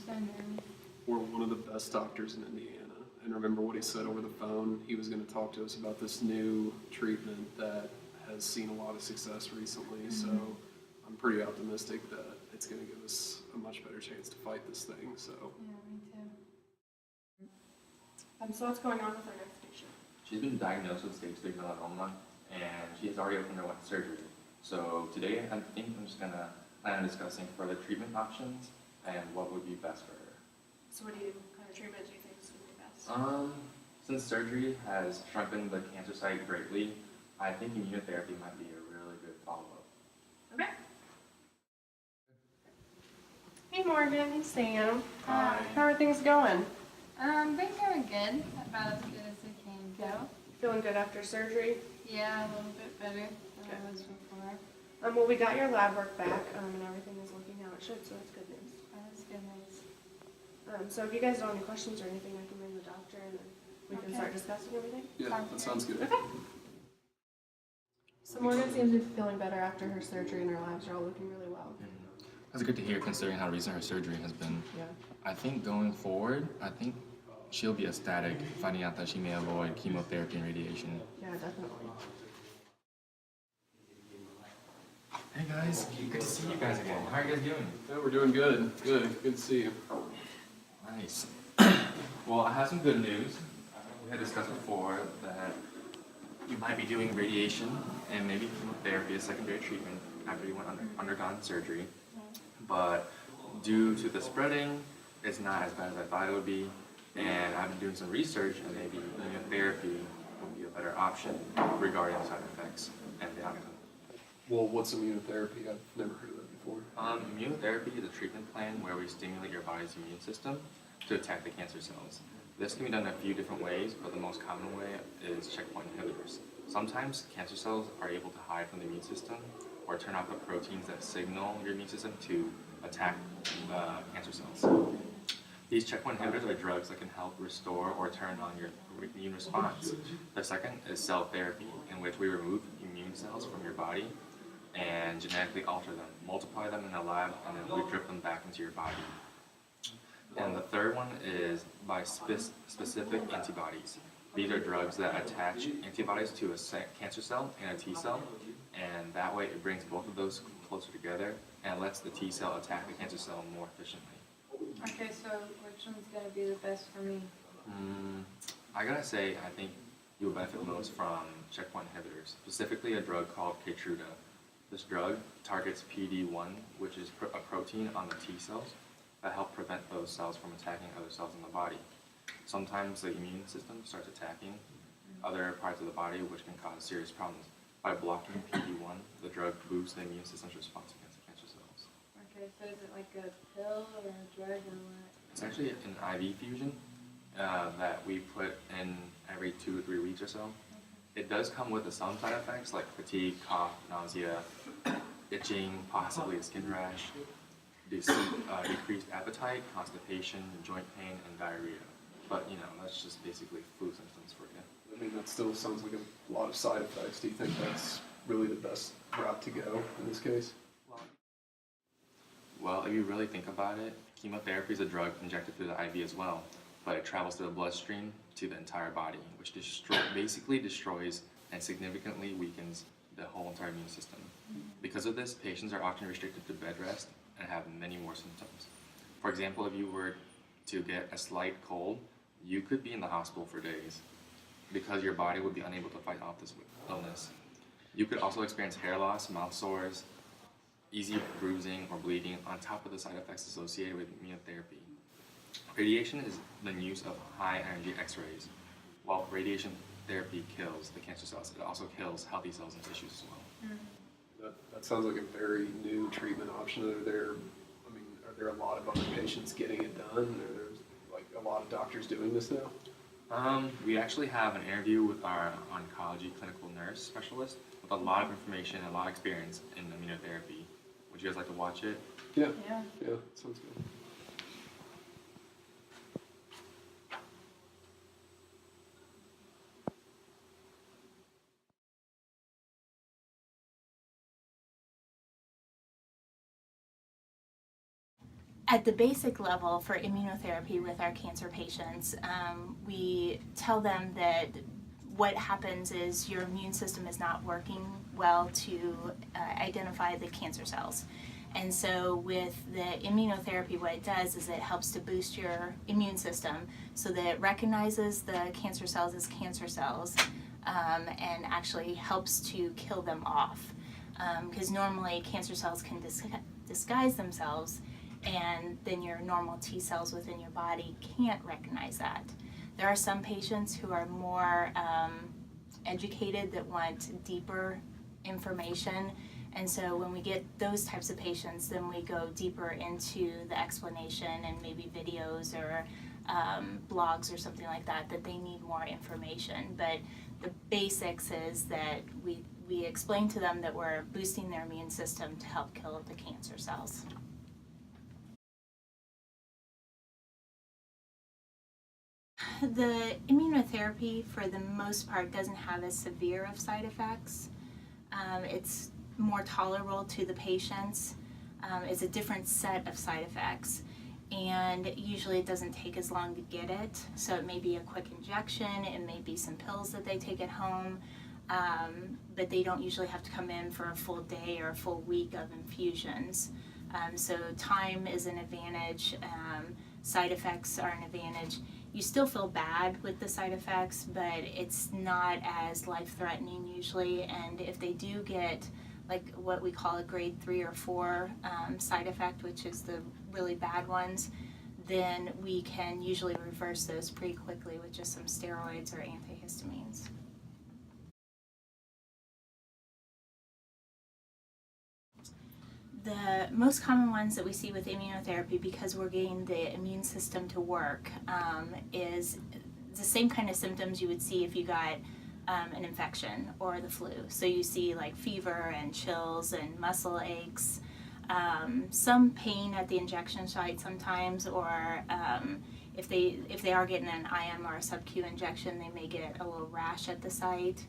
so new. We're one of the best doctors in Indiana. And remember what he said over the phone? He was going to talk to us about this new treatment that has seen a lot of success recently. So I'm pretty optimistic that it's going to give us a much better chance to fight this thing. So Yeah, me too. So what's going on with our next patient? She's been diagnosed with stage 3 melanoma, and she has already underwent surgery. So today, I think I'm just gonna plan on discussing further treatment options and what would be best for her. So what kind of treatment do you think is going to be best? Since surgery has shrunken the cancer site greatly, I think immunotherapy might be a really good follow-up. Okay. Hey Morgan, hey Sam. Hi. How are things going? Been going good. About as good as it can go. Feeling good after surgery? Yeah, a little bit better than I was before. Well, we got your lab work back, and everything is looking how it should, so that's good news. That was good news. So if you guys don't have any questions or anything, I can ring the doctor and then we can Okay. start discussing everything. yeah, that sounds good. Okay. So Morgan seems to be feeling better after her surgery, and her labs are all looking really well. That's good to hear considering how recent her surgery has been. Yeah. I think going forward, she'll be ecstatic finding out that she may avoid chemotherapy and radiation. Yeah, definitely. Hey guys, good to see you guys again. How are you guys doing? Yeah, we're doing good. Good to see you. Nice. Well, I have some good news. We had discussed before that You might be doing radiation and maybe chemotherapy as secondary treatment after you went undergone surgery. but due to the spreading, it's not as bad as I thought it would be. And I've been doing some research, and maybe immunotherapy would be a better option regarding side effects and the outcome. Well, what's immunotherapy? I've never heard of that before. Immunotherapy is a treatment plan where we stimulate your body's immune system to attack the cancer cells. This can be done in a few different ways, but the most common way is checkpoint inhibitors. Sometimes cancer cells are able to hide from the immune system or turn off the proteins that signal your immune system to attack cancer cells. These checkpoint inhibitors are drugs that can help restore or turn on your immune response. The second is cell therapy, in which we remove immune cells from your body and genetically alter them, multiply them in a lab, and then we drip them back into your body. And the third one is by specific antibodies. These are drugs that attach antibodies to a cancer cell and a T cell, and that way it brings both of those closer together and lets the T cell attack the cancer cell more efficiently. Okay, so which one's gonna be the best for me? I gotta say, I think you'll benefit most from checkpoint inhibitors, specifically a drug called Keytruda. This drug targets PD-1, which is a protein on the T cells that help prevent those cells from attacking other cells in the body. Sometimes the immune system starts attacking other parts of the body, which can cause serious problems. By blocking PD-1, the drug boosts the immune system's response against the cancer cells. Okay, so is it like a pill or a drug or what? It's actually an IV fusion that we put in every 2 to 3 weeks or so. It does come with some side effects like fatigue, cough, nausea, itching, possibly a skin rash, decreased appetite, constipation, joint pain, and diarrhea. But that's just basically flu symptoms for you. I mean, that still sounds like a lot of side effects. Do you think that's really the best route to go in this case? Well, if you really think about it, chemotherapy is a drug injected through the IV as well, but it travels through the bloodstream to the entire body, which basically destroys and significantly weakens the whole entire immune system. Because of this, patients are often restricted to bed rest and have many more symptoms. For example, if you were to get a slight cold, you could be in the hospital for days because your body would be unable to fight off this illness. You could also experience hair loss, mouth sores, easy bruising or bleeding on top of the side effects associated with immunotherapy. Radiation is the use of high-energy X-rays. While radiation therapy kills the cancer cells, it also kills healthy cells and tissues as well. That sounds like a very new treatment option. Are there a lot of other patients getting it done? Are there like a lot of doctors doing this now? We actually have an interview with our oncology clinical nurse specialist with a lot of information and a lot of experience in immunotherapy. Would you guys like to watch it? Yeah, Yeah. sounds good. At the basic level for immunotherapy with our cancer patients, we tell them that what happens is your immune system is not working well to identify the cancer cells. And so with the immunotherapy, what it does is it helps to boost your immune system so that it recognizes the cancer cells as cancer cells and actually helps to kill them off. Because normally cancer cells can disguise themselves, and then your normal T cells within your body can't recognize that. There are some patients who are more educated that want deeper information, and so when we get those types of patients, then we go deeper into the explanation and maybe videos or blogs or something like that they need more information. But the basics is that we explain to them that we're boosting their immune system to help kill the cancer cells. The immunotherapy, for the most part, doesn't have as severe of side effects. It's more tolerable to the patients. It's a different set of side effects, and usually it doesn't take as long to get it. So it may be a quick injection, it may be some pills that they take at home, but they don't usually have to come in for a full day or a full week of infusions. So time is an advantage, side effects are an advantage. You still feel bad with the side effects, but it's not as life-threatening usually, and if they do get like what we call a grade 3 or 4 side effect, which is the really bad ones, then we can usually reverse those pretty quickly with just some steroids or antihistamines. The most common ones that we see with immunotherapy, because we're getting the immune system to work, is the same kind of symptoms you would see if you got an infection or the flu. So you see like fever and chills and muscle aches, some pain at the injection site sometimes, or if they are getting an IM or a sub-Q injection, they may get a little rash at the site.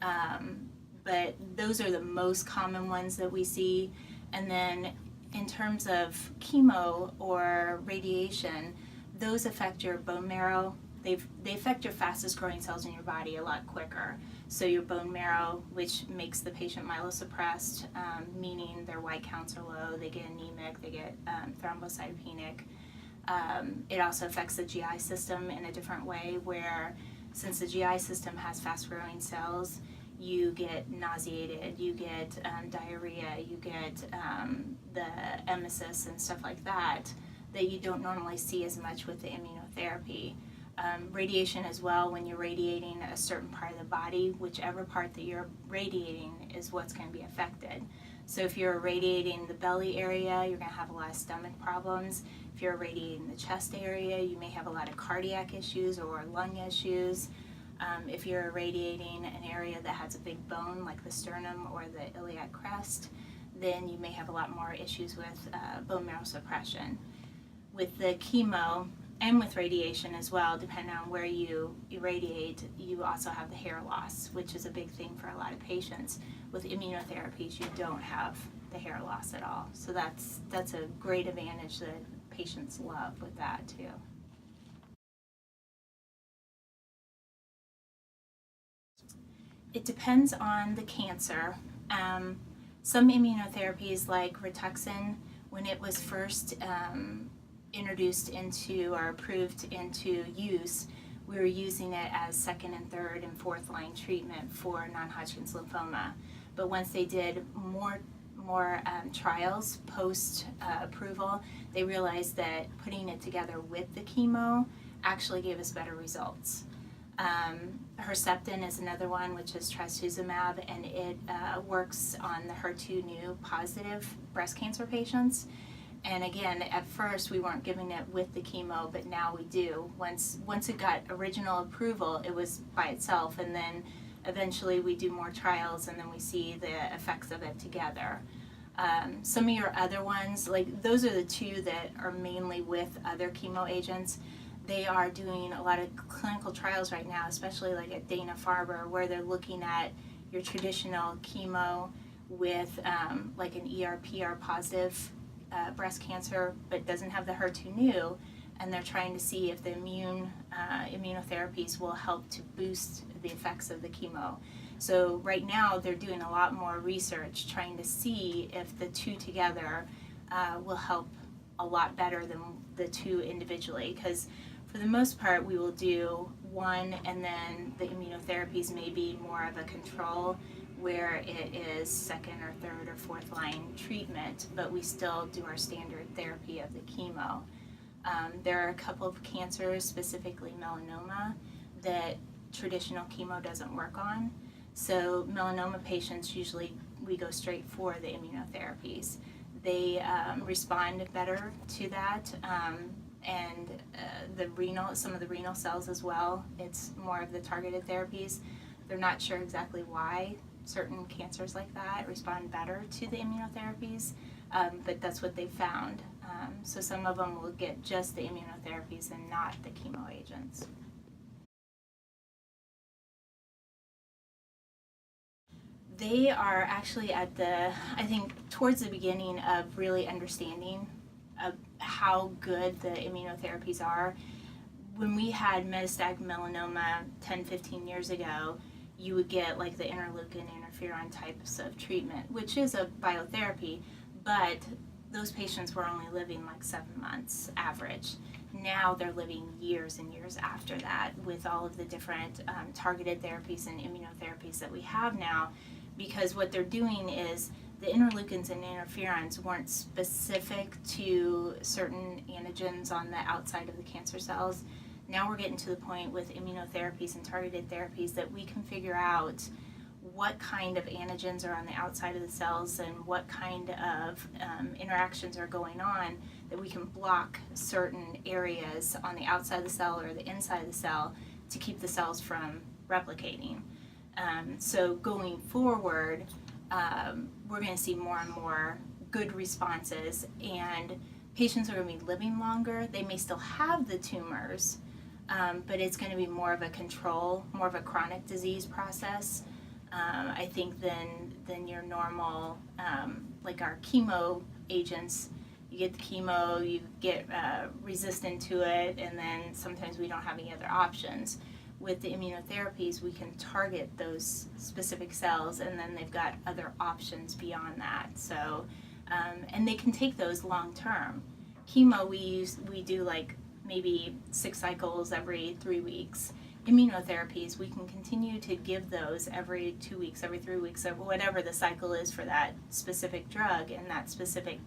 But those are the most common ones that we see. And then in terms of chemo or radiation, those affect your bone marrow. They affect your fastest growing cells in your body a lot quicker. So your bone marrow, which makes the patient myelosuppressed, meaning their white counts are low, they get anemic, they get thrombocytopenic. It also affects the GI system in a different way, where since the GI system has fast growing cells, you get nauseated, you get diarrhea, you get the emesis and stuff like that you don't normally see as much with the immunotherapy. Radiation as well, when you're radiating a certain part of the body, whichever part that you're radiating is what's going to be affected. So if you're irradiating the belly area, you're going to have a lot of stomach problems. If you're irradiating the chest area, you may have a lot of cardiac issues or lung issues. If you're irradiating an area that has a big bone like the sternum or the iliac crest, then you may have a lot more issues with bone marrow suppression. With the chemo and with radiation as well, depending on where you irradiate, you also have the hair loss, which is a big thing for a lot of patients. With immunotherapies, you don't have the hair loss at all. So that's a great advantage that patients love with that too. It depends on the cancer. Some immunotherapies like Rituxan, when it was first introduced into or approved into use, we were using it as second and third and fourth line treatment for non-Hodgkin's lymphoma. But once they did more trials post approval, they realized that putting it together with the chemo actually gave us better results. Herceptin is another one, which is trastuzumab, and it works on the HER2 positive breast cancer patients. And again, at first we weren't giving it with the chemo, but now we do. Once it got original approval, it was by itself, and then eventually we do more trials, and then we see the effects of it together. Some of your other ones, like those are the two that are mainly with other chemo agents. They are doing a lot of clinical trials right now, especially like at Dana-Farber, where they're looking at your traditional chemo with like an ER/PR positive breast cancer but doesn't have the HER2 new, and they're trying to see if the immunotherapies will help to boost the effects of the chemo. So right now they're doing a lot more research trying to see if the two together will help a lot better than the two individually, because for the most part we will do one and then the immunotherapies may be more of a control where it is second or third or fourth line treatment, but we still do our standard therapy of the chemo. There are a couple of cancers, specifically melanoma, that traditional chemo doesn't work on. So melanoma patients, usually we go straight for the immunotherapies. They respond better to that, and some of the renal cells as well. It's more of the targeted therapies. They're not sure exactly why certain cancers like that respond better to the immunotherapies, but that's what they found. So some of them will get just the immunotherapies and not the chemo agents. They are actually at I think towards the beginning of really understanding of how good the immunotherapies are. When we had metastatic melanoma 10-15 years ago, you would get like the interleukin interferon types of treatment, which is a biotherapy, but those patients were only living like 7 months average. Now they're living years and years after that with all of the different targeted therapies and immunotherapies that we have now, because what they're doing is the interleukins and interferons weren't specific to certain antigens on the outside of the cancer cells. Now we're getting to the point with immunotherapies and targeted therapies that we can figure out what kind of antigens are on the outside of the cells and what kind of interactions are going on, that we can block certain areas on the outside of the cell or the inside of the cell to keep the cells from replicating. So going forward, we're going to see more and more good responses, and patients are going to be living longer. They may still have the tumors, but it's going to be more of a control, more of a chronic disease process, I think, than your normal, like our chemo agents. You get the chemo, you get resistant to it, and then sometimes we don't have any other options. With the immunotherapies, we can target those specific cells, and then they've got other options beyond that. So, and they can take those long term. Chemo, we do like maybe 6 cycles every 3 weeks. Immunotherapies, we can continue to give those every 2 weeks, every 3 weeks, or whatever the cycle is for that specific drug and that specific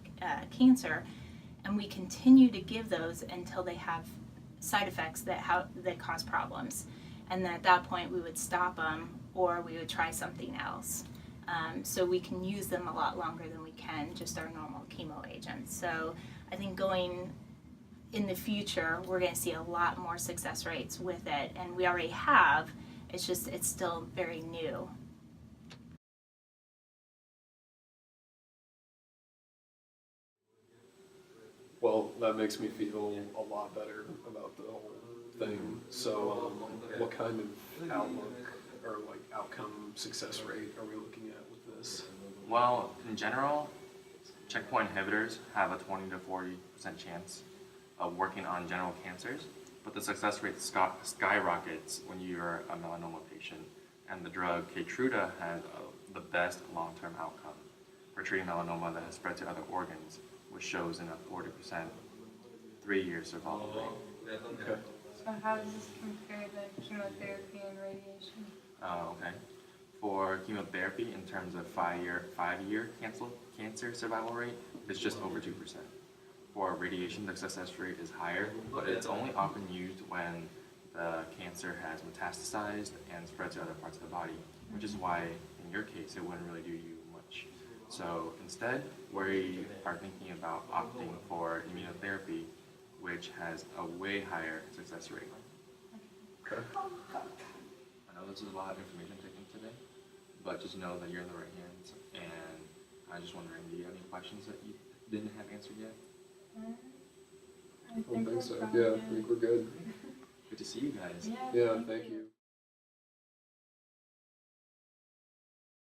cancer, and we continue to give those until they have side effects that cause problems. And then at that point we would stop them or we would try something else. So we can use them a lot longer than we can just our normal chemo agents. So I think going in the future, we're going to see a lot more success rates with it, and we already have. It's just, it's still very new. Well, that makes me feel a lot better about the whole thing. So, what kind of outlook or like outcome success rate are we looking at with this? Well, in general, checkpoint inhibitors have a 20 to 40% chance of working on general cancers, but the success rate skyrockets when you're a melanoma patient. And the drug Keytruda has the best long-term outcome for treating melanoma that has spread to other organs, which shows in a 40% 3-year survival rate. Okay. So how does this compare to chemotherapy and radiation? Okay. For chemotherapy, in terms of 5-year cancer survival rate, it's just over 2%. For radiation, the success rate is higher, but it's only often used when the cancer has metastasized and spread to other parts of the body, which is why, in your case, it wouldn't really do you much. So instead, we are thinking about opting for immunotherapy, which has a way higher success rate. Okay. I know this is a lot of information taken today, but just know that you're in the right hands. And I'm just wondering, do you have any questions that you didn't have answered yet? I don't think so. Yeah, I think we're good. Good to see you guys. Yeah, thank you.